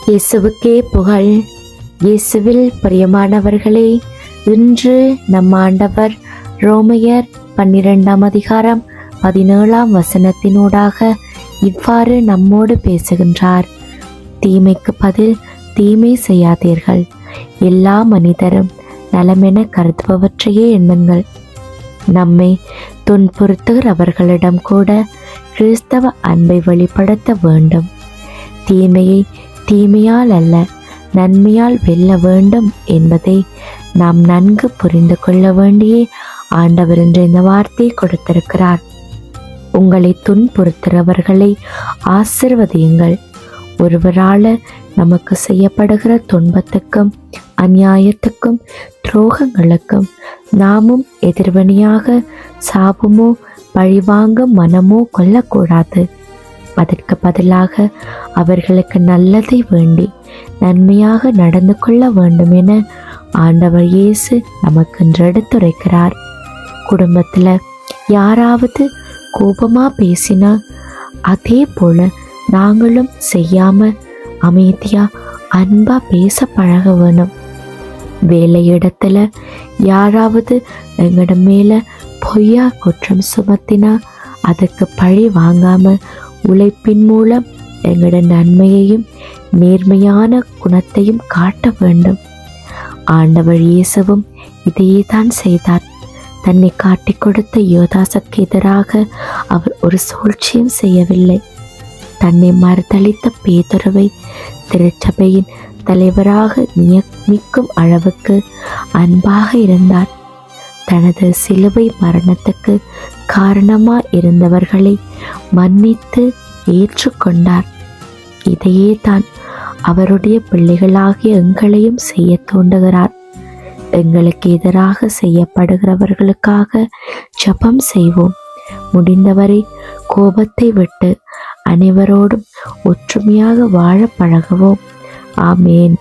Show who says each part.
Speaker 1: இயேசுவுக்கே புகழ். இயேசுவில் பிரியமானவர்களே, இன்று நம் ஆண்டவர் ரோமையர் 12ஆம் அதிகாரம் 17ஆம் வசனத்தினூடாக இவ்வாறு நம்மோடு பேசுகின்றார். தீமைக்கு பதில் தீமை செய்யாதீர்கள், எல்லா மனிதரும் நலமென கருதுபவற்றையே எண்ணுங்கள். நம்மை துன்புறுத்துகிறவர்களிடம் கூட கிறிஸ்தவ அன்பை வெளிப்படுத்த வேண்டும். தீமையை தீமையால் அல்ல, நன்மையால் வெல்ல வேண்டும் என்பதை நாம் நன்கு புரிந்து கொள்ள வேண்டிய ஆண்டவர் என்ற இந்த வார்த்தையை கொடுத்திருக்கிறார். உங்களை துன்புறுத்துகிறவர்களை ஆசிர்வதியுங்கள். ஒருவரால நமக்கு செய்யப்படுகிற துன்பத்துக்கும் அநியாயத்துக்கும் துரோகங்களுக்கும் நாமும் எதிர்வினையாக சாபமோ பழிவாங்கும் மனமோ கொள்ளக்கூடாது. அதற்கு பதிலாக அவர்களுக்கு நல்லதை வேண்டி நன்மையாக நடந்து கொள்ள வேண்டும் என ஆண்டவர் இயேசு நமக்கு இன்று எடுத்துரைக்கிறார். குடும்பத்துல யாராவது கோபமா பேசினா அதே போல நாங்களும் செய்யாம அமைதியா அன்பா பேச பழக வேணும். வேலையிடத்துல யாராவது எங்கட மேல பொய்யா குற்றம் சுமத்தினா அதுக்கு பழி வாங்காம உழைப்பின் மூலம் எங்களோட நன்மையையும் நேர்மையான குணத்தையும் காட்ட வேண்டும். ஆண்டவர் இயேசுவும் இதையே தான் செய்தார். தன்னை காட்டிக் கொடுத்த யோதாசுக்கு எதிராக அவர் ஒரு சூழ்ச்சியும் செய்யவில்லை. தன்னை மறுதளித்த பேதுருவை திருச்சபையின் தலைவராக நியமிக்கும் அளவுக்கு அன்பாக இருந்தார். தனது சிலுவை மரணத்துக்கு காரணமாய் இருந்தவர்களை மன்னித்து ஏற்றுக்கொண்டார். இதையே தான் அவருடைய பிள்ளைகளாகிய எங்களையும் செய்ய தூண்டுகிறார். எங்களுக்கு எதிராக செய்யப்படுகிறவர்களுக்காக ஜெபம் செய்வோம். முடிந்தவரை கோபத்தை விட்டு அனைவரோடும் ஒற்றுமையாக வாழ பழகுவோம். ஆமேன்.